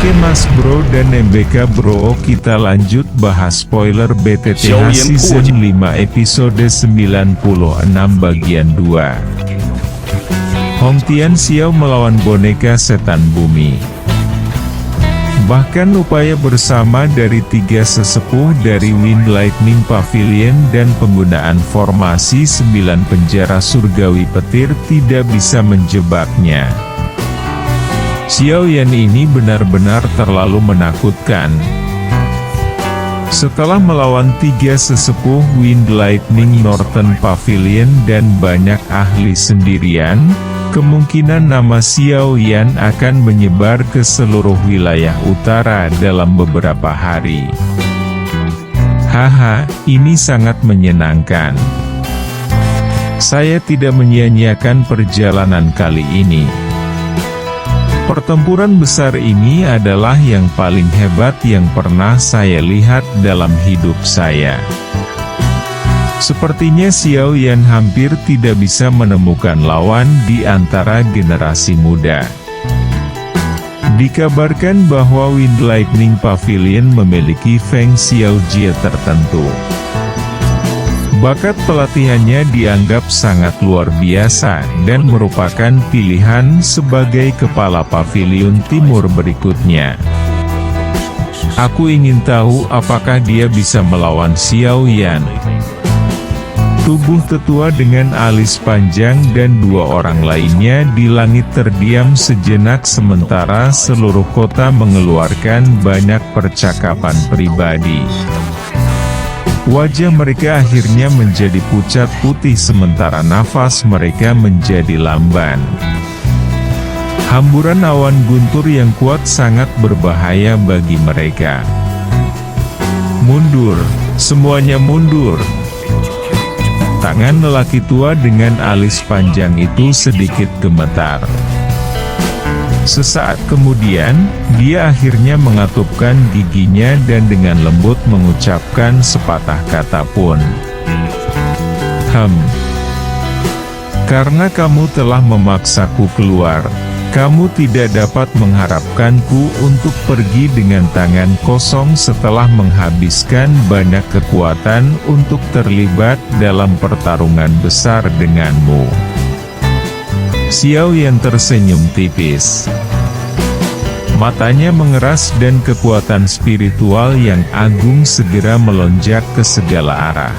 Oke Mas Bro dan MBK Bro, kita lanjut bahas spoiler BTTH Season 5 episode 96 bagian 2. Hong Tian Xiao melawan boneka setan bumi. Bahkan upaya bersama dari 3 sesepuh dari Wind Lightning Pavilion dan penggunaan formasi 9 penjara surgawi petir tidak bisa menjebaknya. Xiao Yan ini benar-benar terlalu menakutkan. Setelah melawan 3 sesepuh Wind Lightning Northern Pavilion dan banyak ahli sendirian, kemungkinan nama Xiao Yan akan menyebar ke seluruh wilayah utara dalam beberapa hari. Haha, ini sangat menyenangkan. Saya tidak menyia-nyiakan perjalanan kali ini. Pertempuran besar ini adalah yang paling hebat yang pernah saya lihat dalam hidup saya. Sepertinya Xiao Yan hampir tidak bisa menemukan lawan di antara generasi muda. Dikabarkan bahwa Wind Lightning Pavilion memiliki Feng Xiaojie tertentu. Bakat pelatihannya dianggap sangat luar biasa dan merupakan pilihan sebagai kepala pavilion timur berikutnya. Aku ingin tahu apakah dia bisa melawan Xiao Yan. Tubuh tetua dengan alis panjang dan 2 orang lainnya di langit terdiam sejenak sementara seluruh kota mengeluarkan banyak percakapan pribadi. Wajah mereka akhirnya menjadi pucat putih sementara nafas mereka menjadi lamban. Hamburan awan guntur yang kuat sangat berbahaya bagi mereka. Mundur, semuanya mundur. Tangan lelaki tua dengan alis panjang itu sedikit gemetar. Sesaat kemudian, dia akhirnya mengatupkan giginya dan dengan lembut mengucapkan sepatah kata pun. Karena kamu telah memaksaku keluar, kamu tidak dapat mengharapkanku untuk pergi dengan tangan kosong setelah menghabiskan banyak kekuatan untuk terlibat dalam pertarungan besar denganmu. Xiao Yan tersenyum tipis. Matanya mengeras dan kekuatan spiritual yang agung segera melonjak ke segala arah.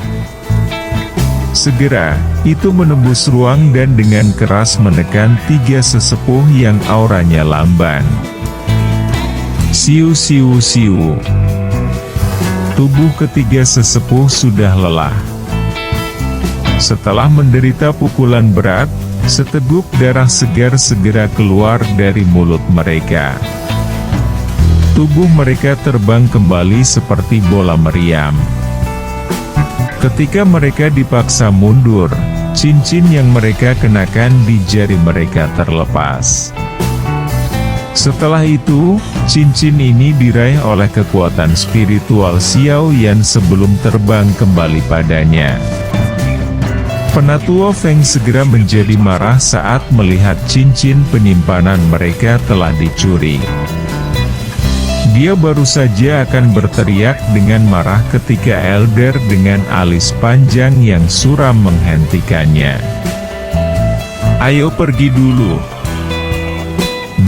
Segera, itu menembus ruang dan dengan keras menekan 3 sesepuh yang auranya lamban. Siu siu siu. Tubuh ketiga sesepuh sudah lelah. Setelah menderita pukulan berat, seteguk darah segar segera keluar dari mulut mereka. Tubuh mereka terbang kembali seperti bola meriam. Ketika mereka dipaksa mundur, cincin yang mereka kenakan di jari mereka terlepas. Setelah itu, cincin ini diraih oleh kekuatan spiritual Xiao Yan sebelum terbang kembali padanya. Penatua Feng segera menjadi marah saat melihat cincin penyimpanan mereka telah dicuri. Dia baru saja akan berteriak dengan marah ketika Elder dengan alis panjang yang suram menghentikannya. Ayo pergi dulu.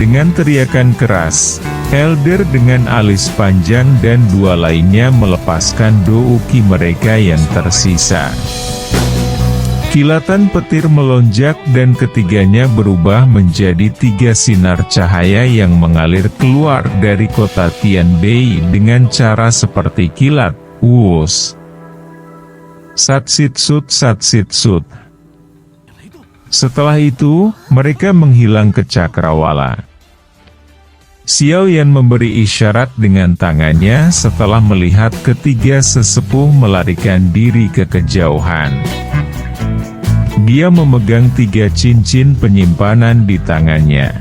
Dengan teriakan keras, Elder dengan alis panjang dan 2 lainnya melepaskan douki mereka yang tersisa. Kilatan petir melonjak dan ketiganya berubah menjadi 3 sinar cahaya yang mengalir keluar dari kota Tianbei dengan cara seperti kilat. Wuus. Satsitsut satsitsut. Setelah itu, mereka menghilang ke cakrawala. Xiao Yan memberi isyarat dengan tangannya setelah melihat ketiga sesepuh melarikan diri ke kejauhan. Dia memegang 3 cincin penyimpanan di tangannya.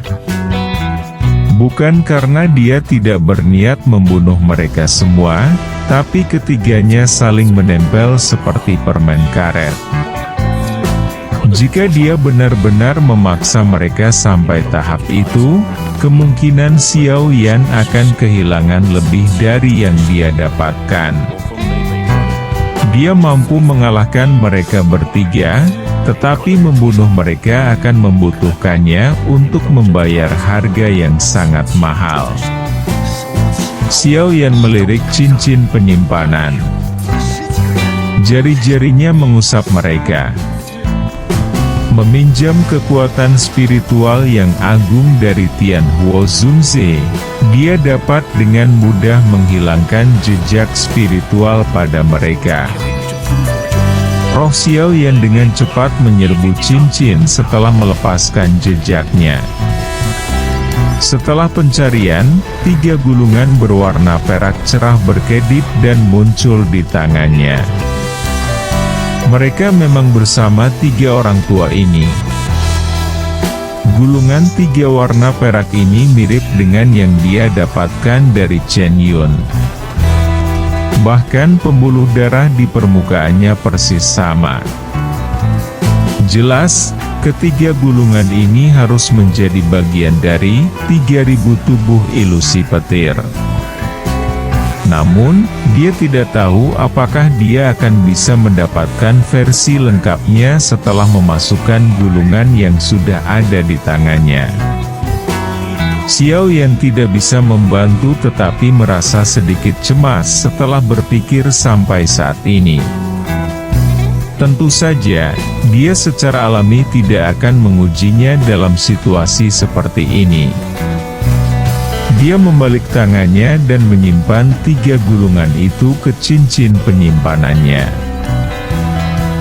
Bukan karena dia tidak berniat membunuh mereka semua, tapi ketiganya saling menempel seperti permen karet. Jika dia benar-benar memaksa mereka sampai tahap itu, kemungkinan Xiao Yan akan kehilangan lebih dari yang dia dapatkan. Dia mampu mengalahkan mereka bertiga, tetapi membunuh mereka akan membutuhkannya untuk membayar harga yang sangat mahal. Xiao Yan melirik cincin penyimpanan. Jari-jarinya mengusap mereka. Meminjam kekuatan spiritual yang agung dari Tian Huo Zunze, dia dapat dengan mudah menghilangkan jejak spiritual pada mereka. Roh Xiao Yan dengan cepat menyerbu cincin setelah melepaskan jejaknya. Setelah pencarian, 3 gulungan berwarna perak cerah berkedip dan muncul di tangannya. Mereka memang bersama 3 orang tua ini. Gulungan 3 warna perak ini mirip dengan yang dia dapatkan dari Chen Yun. Bahkan pembuluh darah di permukaannya persis sama. Jelas, ketiga gulungan ini harus menjadi bagian dari 3.000 tubuh ilusi petir. Namun, dia tidak tahu apakah dia akan bisa mendapatkan versi lengkapnya setelah memasukkan gulungan yang sudah ada di tangannya. Xiao Yan tidak bisa membantu tetapi merasa sedikit cemas setelah berpikir sampai saat ini. Tentu saja, dia secara alami tidak akan mengujinya dalam situasi seperti ini. Dia membalik tangannya dan menyimpan 3 gulungan itu ke cincin penyimpanannya.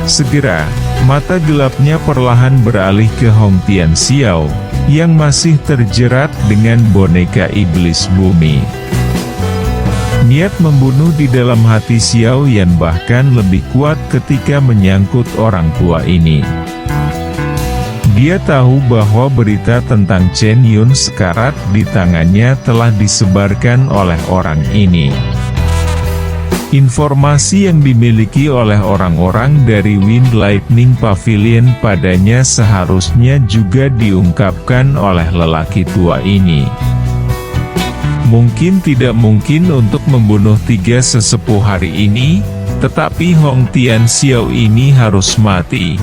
Segera, mata gelapnya perlahan beralih ke Hong Tian Xiao, yang masih terjerat dengan boneka iblis bumi. Niat membunuh di dalam hati Xiao Yan bahkan lebih kuat ketika menyangkut orang tua ini. Dia tahu bahwa berita tentang Chen Yun sekarat di tangannya telah disebarkan oleh orang ini. Informasi yang dimiliki oleh orang-orang dari Wind Lightning Pavilion padanya seharusnya juga diungkapkan oleh lelaki tua ini. Mungkin tidak mungkin untuk membunuh 3 sesepuh hari ini, tetapi Hong Tian Xiao ini harus mati.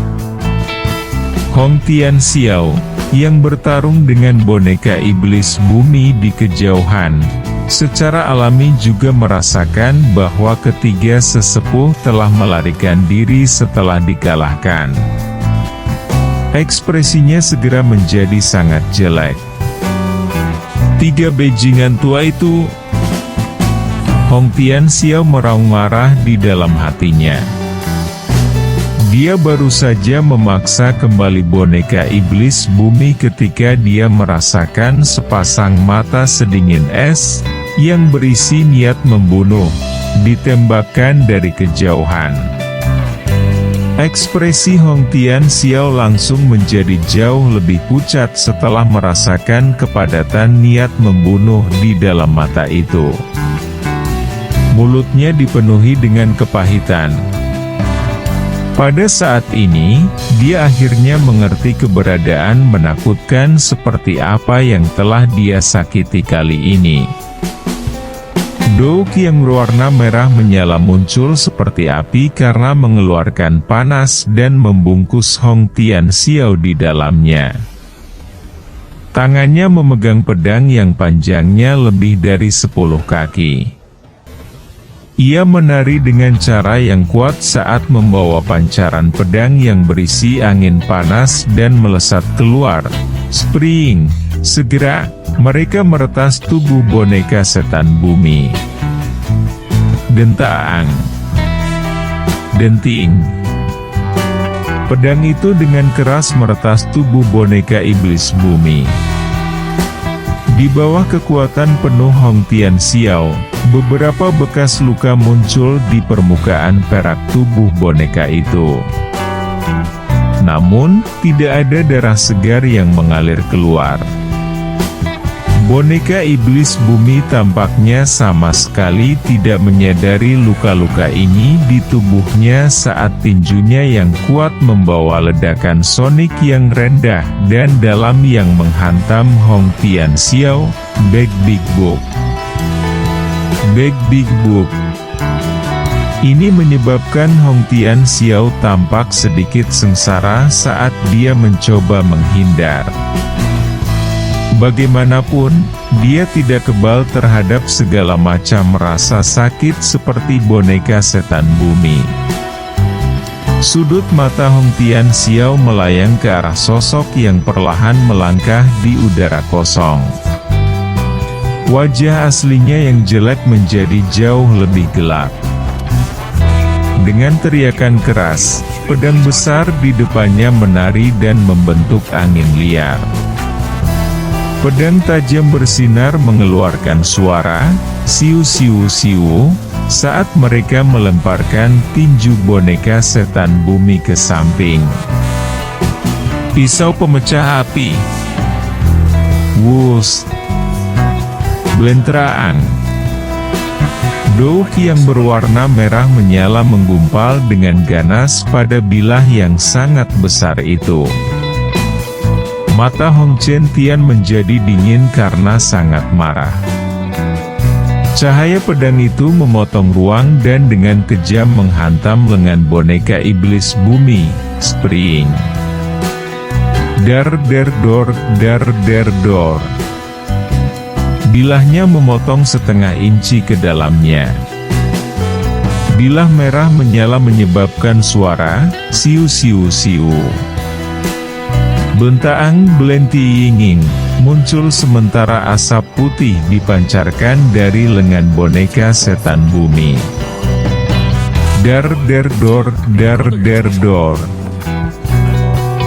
Hong Tian Xiao, yang bertarung dengan boneka iblis bumi di kejauhan, secara alami juga merasakan bahwa ketiga sesepuh telah melarikan diri setelah dikalahkan. Ekspresinya segera menjadi sangat jelek. 3 bajingan tua itu. Hong Tian Xiao meraung marah di dalam hatinya. Dia baru saja memaksa kembali boneka iblis bumi ketika dia merasakan sepasang mata sedingin es, yang berisi niat membunuh, ditembakkan dari kejauhan. Ekspresi Hong Tian Xiao langsung menjadi jauh lebih pucat setelah merasakan kepadatan niat membunuh di dalam mata itu. Mulutnya dipenuhi dengan kepahitan. Pada saat ini, dia akhirnya mengerti keberadaan menakutkan seperti apa yang telah dia sakiti kali ini. Douk yang berwarna merah menyala muncul seperti api karena mengeluarkan panas dan membungkus Hong Tian Xiao di dalamnya. Tangannya memegang pedang yang panjangnya lebih dari 10 kaki. Ia menari dengan cara yang kuat saat membawa pancaran pedang yang berisi angin panas dan melesat keluar. Spring! Segera, mereka meretas tubuh boneka setan bumi. Dentaang. Denting. Pedang itu dengan keras meretas tubuh boneka iblis bumi. Di bawah kekuatan penuh Hong Tian Xiao, beberapa bekas luka muncul di permukaan perak tubuh boneka itu. Namun, tidak ada darah segar yang mengalir keluar. Boneka iblis bumi tampaknya sama sekali tidak menyadari luka-luka ini di tubuhnya saat tinjunya yang kuat membawa ledakan sonik yang rendah dan dalam yang menghantam Hong Tianxiao, Big Book. Big Book. Ini menyebabkan Hong Tianxiao tampak sedikit sengsara saat dia mencoba menghindar. Bagaimanapun, dia tidak kebal terhadap segala macam rasa sakit seperti boneka setan bumi. Sudut mata Hong Tianxiao melayang ke arah sosok yang perlahan melangkah di udara kosong. Wajah aslinya yang jelek menjadi jauh lebih gelap. Dengan teriakan keras, pedang besar di depannya menari dan membentuk angin liar. Pedang tajam bersinar mengeluarkan suara, siu-siu-siu, saat mereka melemparkan tinju boneka setan bumi ke samping. Pisau pemecah api. Wus. Belentraan. Douh yang berwarna merah menyala menggumpal dengan ganas pada bilah yang sangat besar itu. Mata Hong Chen Tian menjadi dingin karena sangat marah. Cahaya pedang itu memotong ruang dan dengan kejam menghantam lengan boneka iblis bumi, Spring. Dar der dor. Bilahnya memotong setengah inci ke dalamnya. Bilah merah menyala menyebabkan suara, siu-siu-siu. Bentaang belentiinging muncul sementara asap putih dipancarkan dari lengan boneka setan bumi. Dar der dor.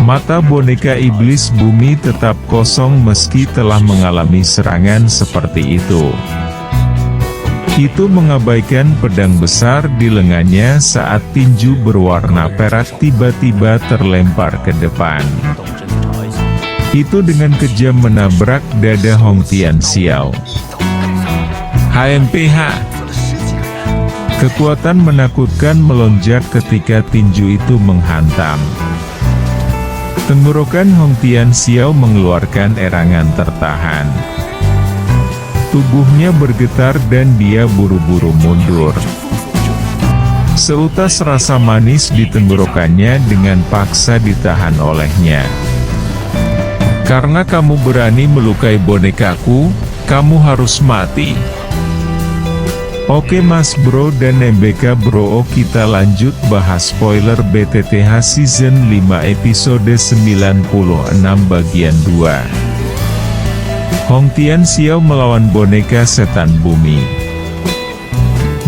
Mata boneka iblis bumi tetap kosong meski telah mengalami serangan seperti itu. Itu mengabaikan pedang besar di lengannya saat tinju berwarna perak tiba-tiba terlempar ke depan. Itu dengan kejam menabrak dada Hong Tianxiao. HMPH. Kekuatan menakutkan melonjak ketika tinju itu menghantam. Tenggorokan Hong Tianxiao mengeluarkan erangan tertahan. Tubuhnya bergetar dan dia buru-buru mundur. Seutas rasa manis di tenggorokannya dengan paksa ditahan olehnya. Karena kamu berani melukai bonekaku, kamu harus mati. Oke Mas Bro dan MBK Bro, kita lanjut bahas spoiler BTTH Season 5 episode 96 bagian 2. Hong Tianxiao melawan boneka setan bumi.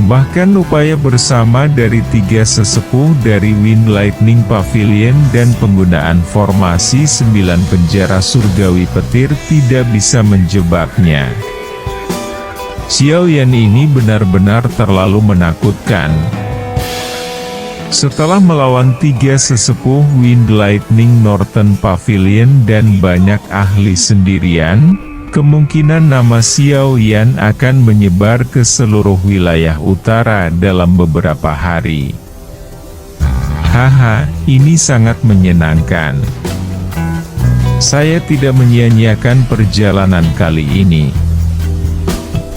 Bahkan upaya bersama dari 3 sesepuh dari Wind Lightning Pavilion dan penggunaan formasi 9 penjara surgawi petir tidak bisa menjebaknya. Xiao Yan ini benar-benar terlalu menakutkan. Setelah melawan 3 sesepuh Wind Lightning Northern Pavilion dan banyak ahli sendirian, kemungkinan nama Xiao Yan akan menyebar ke seluruh wilayah utara dalam beberapa hari. Haha, ini sangat menyenangkan. Saya tidak menyia-nyiakan perjalanan kali ini.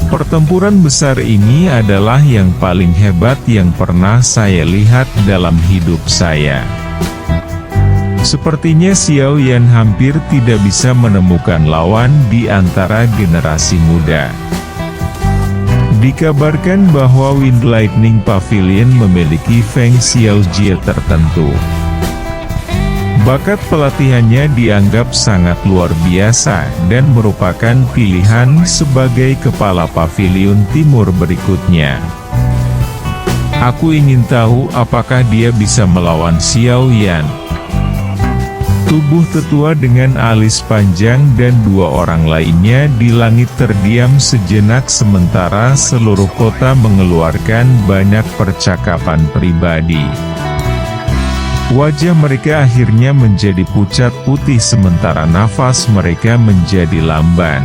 Pertempuran besar ini adalah yang paling hebat yang pernah saya lihat dalam hidup saya. Sepertinya Xiao Yan hampir tidak bisa menemukan lawan di antara generasi muda. Dikabarkan bahwa Wind Lightning Pavilion memiliki Feng Xiao Jie tertentu. Bakat pelatihannya dianggap sangat luar biasa dan merupakan pilihan sebagai kepala pavilion timur berikutnya. Aku ingin tahu apakah dia bisa melawan Xiao Yan. Tubuh tetua dengan alis panjang dan 2 orang lainnya di langit terdiam sejenak sementara seluruh kota mengeluarkan banyak percakapan pribadi. Wajah mereka akhirnya menjadi pucat putih sementara nafas mereka menjadi lamban.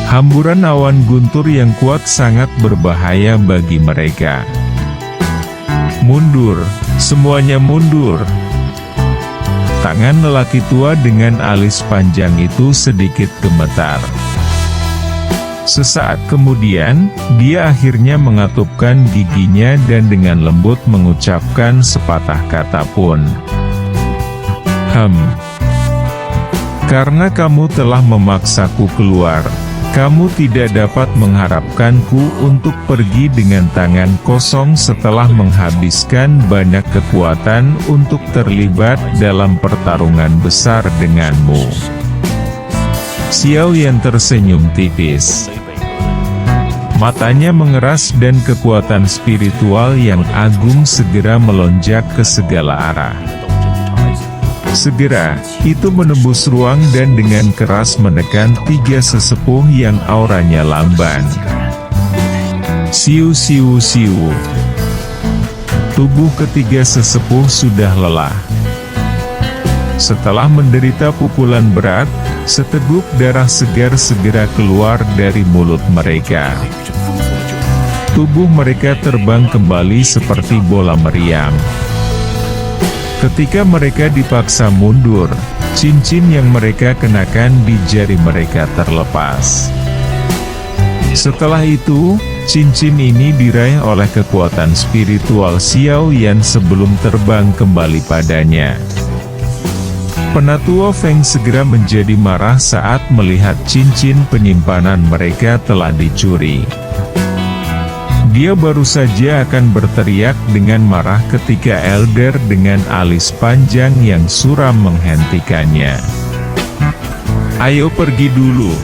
Hamburan awan guntur yang kuat sangat berbahaya bagi mereka. Mundur, semuanya mundur. Tangan lelaki tua dengan alis panjang itu sedikit gemetar. Sesaat kemudian, dia akhirnya mengatupkan giginya dan dengan lembut mengucapkan sepatah kata pun. Karena kamu telah memaksaku keluar, kamu tidak dapat mengharapkanku untuk pergi dengan tangan kosong setelah menghabiskan banyak kekuatan untuk terlibat dalam pertarungan besar denganmu. Xiao Yan tersenyum tipis. Matanya mengeras dan kekuatan spiritual yang agung segera melonjak ke segala arah. Segera, itu menembus ruang dan dengan keras menekan tiga sesepuh yang auranya lamban. Siu siu siu. Tubuh ketiga sesepuh sudah lelah. Setelah menderita pukulan berat, seteguk darah segar segera keluar dari mulut mereka. Tubuh mereka terbang kembali seperti bola meriam. Ketika mereka dipaksa mundur, cincin yang mereka kenakan di jari mereka terlepas. Setelah itu, cincin ini diraih oleh kekuatan spiritual Xiao Yan sebelum terbang kembali padanya. Penatua Feng segera menjadi marah saat melihat cincin penyimpanan mereka telah dicuri. Dia baru saja akan berteriak dengan marah ketika Elder dengan alis panjang yang suram menghentikannya. "Ayo pergi dulu!"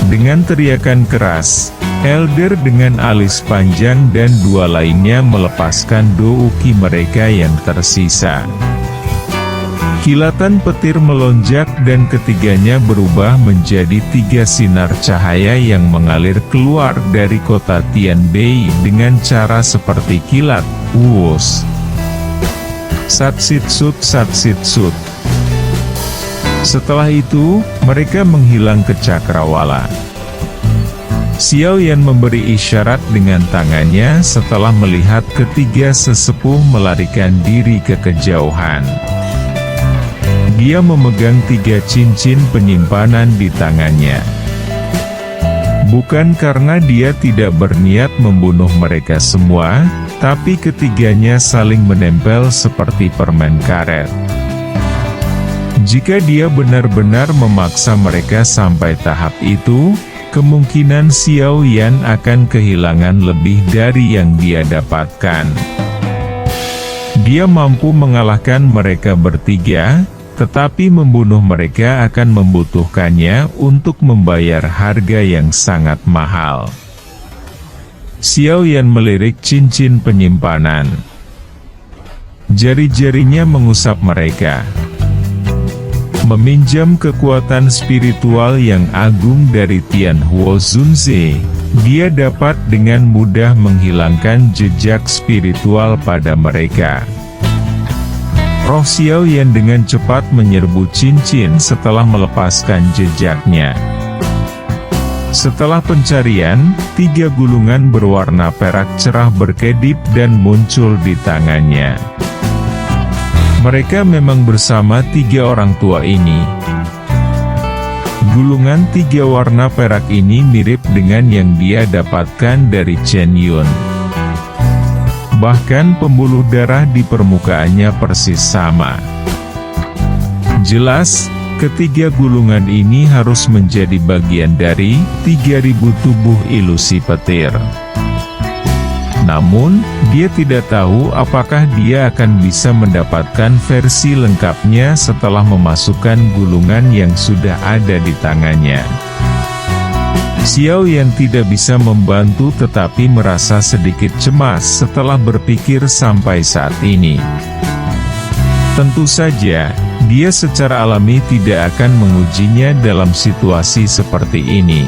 Dengan teriakan keras, Elder dengan alis panjang dan dua lainnya melepaskan douki mereka yang tersisa. Kilatan petir melonjak dan ketiganya berubah menjadi tiga sinar cahaya yang mengalir keluar dari kota Tianbei dengan cara seperti kilat, wuus. Satsitsut satsitsut. Setelah itu, mereka menghilang ke cakrawala. Xiao Yan memberi isyarat dengan tangannya setelah melihat ketiga sesepuh melarikan diri ke kejauhan. Dia memegang tiga cincin penyimpanan di tangannya. Bukan karena dia tidak berniat membunuh mereka semua, tapi ketiganya saling menempel seperti permen karet. Jika dia benar-benar memaksa mereka sampai tahap itu, kemungkinan Xiao Yan akan kehilangan lebih dari yang dia dapatkan. Dia mampu mengalahkan mereka bertiga, tetapi membunuh mereka akan membutuhkannya untuk membayar harga yang sangat mahal. Xiao Yan melirik cincin penyimpanan. Jari-jarinya mengusap mereka. Meminjam kekuatan spiritual yang agung dari Tianhuo Zunze, dia dapat dengan mudah menghilangkan jejak spiritual pada mereka. Roh Xiao Yan dengan cepat menyerbu cincin setelah melepaskan jejaknya. Setelah pencarian, tiga gulungan berwarna perak cerah berkedip dan muncul di tangannya. Mereka memang bersama tiga orang tua ini. Gulungan tiga warna perak ini mirip dengan yang dia dapatkan dari Chen Yun. Bahkan pembuluh darah di permukaannya persis sama. Jelas, ketiga gulungan ini harus menjadi bagian dari 3000 tubuh ilusi petir. Namun, dia tidak tahu apakah dia akan bisa mendapatkan versi lengkapnya setelah memasukkan gulungan yang sudah ada di tangannya. Xiao Yan tidak bisa membantu tetapi merasa sedikit cemas setelah berpikir sampai saat ini. Tentu saja, dia secara alami tidak akan mengujinya dalam situasi seperti ini.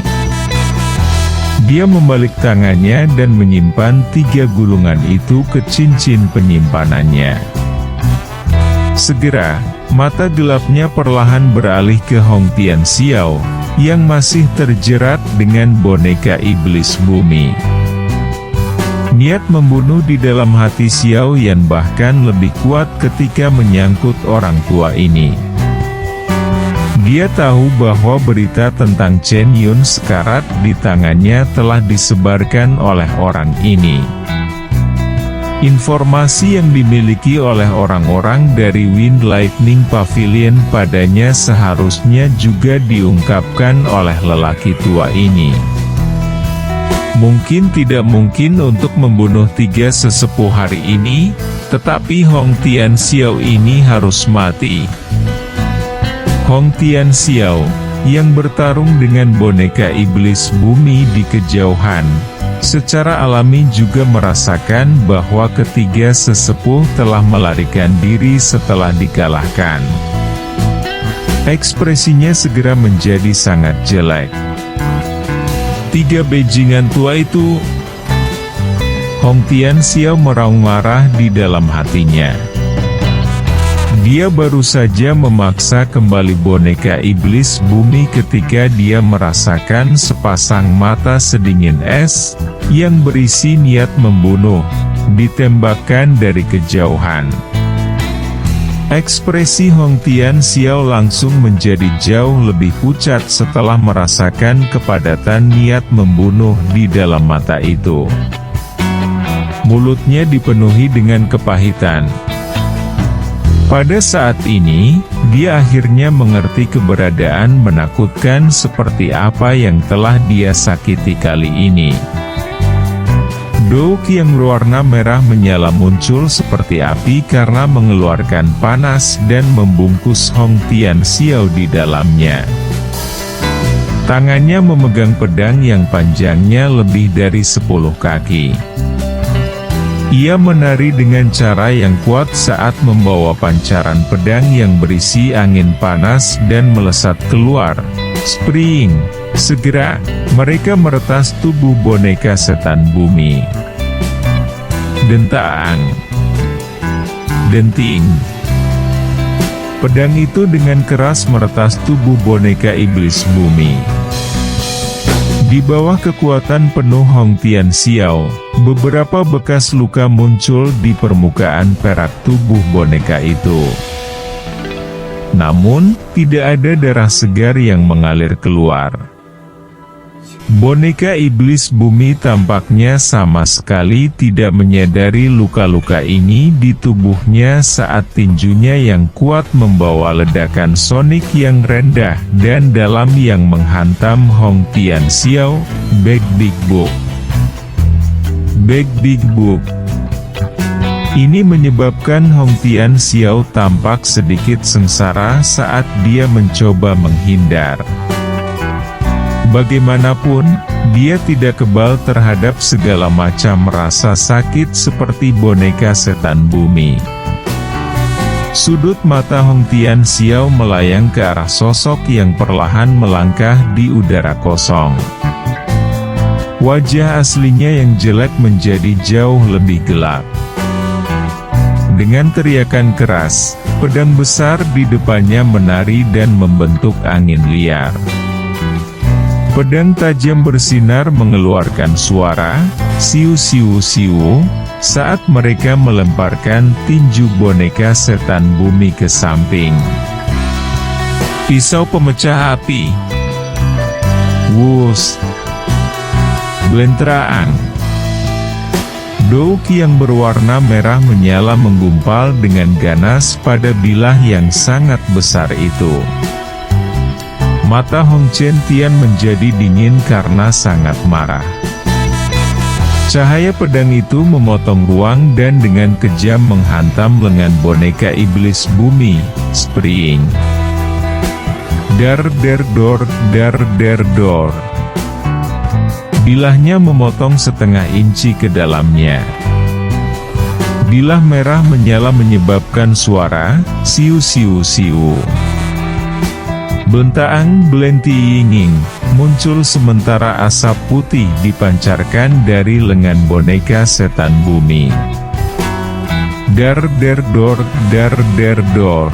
Dia membalik tangannya dan menyimpan tiga gulungan itu ke cincin penyimpanannya. Segera, mata gelapnya perlahan beralih ke Hong Tian Xiao, yang masih terjerat dengan boneka iblis bumi. Niat membunuh di dalam hati Xiao Yan bahkan lebih kuat ketika menyangkut orang tua ini. Dia tahu bahwa berita tentang Chen Yun sekarat di tangannya telah disebarkan oleh orang ini. Informasi yang dimiliki oleh orang-orang dari Wind Lightning Pavilion padanya seharusnya juga diungkapkan oleh lelaki tua ini. Mungkin tidak mungkin untuk membunuh 3 sesepuh hari ini, tetapi Hong Tian Xiao ini harus mati. Hong Tian Xiao, yang bertarung dengan boneka iblis bumi di kejauhan, secara alami juga merasakan bahwa ketiga sesepuh telah melarikan diri setelah dikalahkan. Ekspresinya segera menjadi sangat jelek. 3 bajingan tua itu. Hong Tian Xiao meraung marah di dalam hatinya. Dia baru saja memaksa kembali boneka iblis bumi ketika dia merasakan sepasang mata sedingin es, yang berisi niat membunuh, ditembakkan dari kejauhan. Ekspresi Hong Tian Xiao langsung menjadi jauh lebih pucat setelah merasakan kepadatan niat membunuh di dalam mata itu. Mulutnya dipenuhi dengan kepahitan. Pada saat ini, dia akhirnya mengerti keberadaan menakutkan seperti apa yang telah dia sakiti kali ini. Douk yang berwarna merah menyala muncul seperti api karena mengeluarkan panas dan membungkus Hong Tian Xiao di dalamnya. Tangannya memegang pedang yang panjangnya lebih dari 10 kaki. Ia menari dengan cara yang kuat saat membawa pancaran pedang yang berisi angin panas dan melesat keluar. Spring! Segera, mereka meretas tubuh boneka setan bumi. Dentang! Denting! Pedang itu dengan keras meretas tubuh boneka iblis bumi. Di bawah kekuatan penuh Hong Tian Xiao, beberapa bekas luka muncul di permukaan perak tubuh boneka itu. Namun, tidak ada darah segar yang mengalir keluar. Boneka iblis bumi tampaknya sama sekali tidak menyadari luka-luka ini di tubuhnya saat tinjunya yang kuat membawa ledakan sonik yang rendah dan dalam yang menghantam Hong Tian Xiao. Big Big Book. Big Big Book. Ini menyebabkan Hong Tian Xiao tampak sedikit sengsara saat dia mencoba menghindar. Bagaimanapun, dia tidak kebal terhadap segala macam rasa sakit seperti boneka setan bumi. Sudut mata Hong Tian Xiao melayang ke arah sosok yang perlahan melangkah di udara kosong. Wajah aslinya yang jelek menjadi jauh lebih gelap. Dengan teriakan keras, pedang besar di depannya menari dan membentuk angin liar. Pedang tajam bersinar mengeluarkan suara, siu-siu-siu, saat mereka melemparkan tinju boneka setan bumi ke samping. Pisau pemecah api. Wus. Belentraang. Douk yang berwarna merah menyala menggumpal dengan ganas pada bilah yang sangat besar itu. Mata Hong Chen Tian menjadi dingin karena sangat marah. Cahaya pedang itu memotong ruang dan dengan kejam menghantam lengan boneka iblis bumi, Spring. Dar der dor, dar der dor. Bilahnya memotong setengah inci ke dalamnya. Bilah merah menyala menyebabkan suara, siu-siu-siu. Bentaang belentiinging, muncul sementara asap putih dipancarkan dari lengan boneka setan bumi. Dar der dor, dar der dor.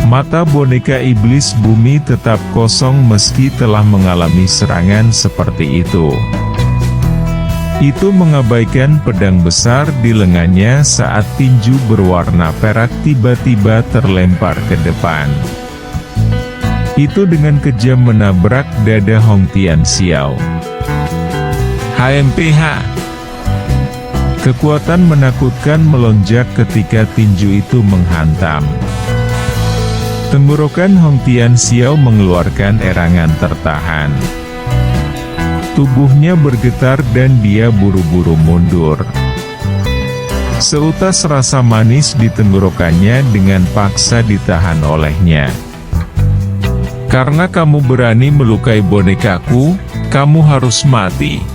Mata boneka iblis bumi tetap kosong meski telah mengalami serangan seperti itu. Itu mengabaikan pedang besar di lengannya saat tinju berwarna perak tiba-tiba terlempar ke depan. Itu dengan kejam menabrak dada Hong Tianxiao. HMPH. Kekuatan menakutkan melonjak ketika tinju itu menghantam. Tenggorokan Hong Tianxiao mengeluarkan erangan tertahan. Tubuhnya bergetar dan dia buru-buru mundur. Seutas rasa manis di tenggorokannya dengan paksa ditahan olehnya. Karena kamu berani melukai bonekaku, kamu harus mati.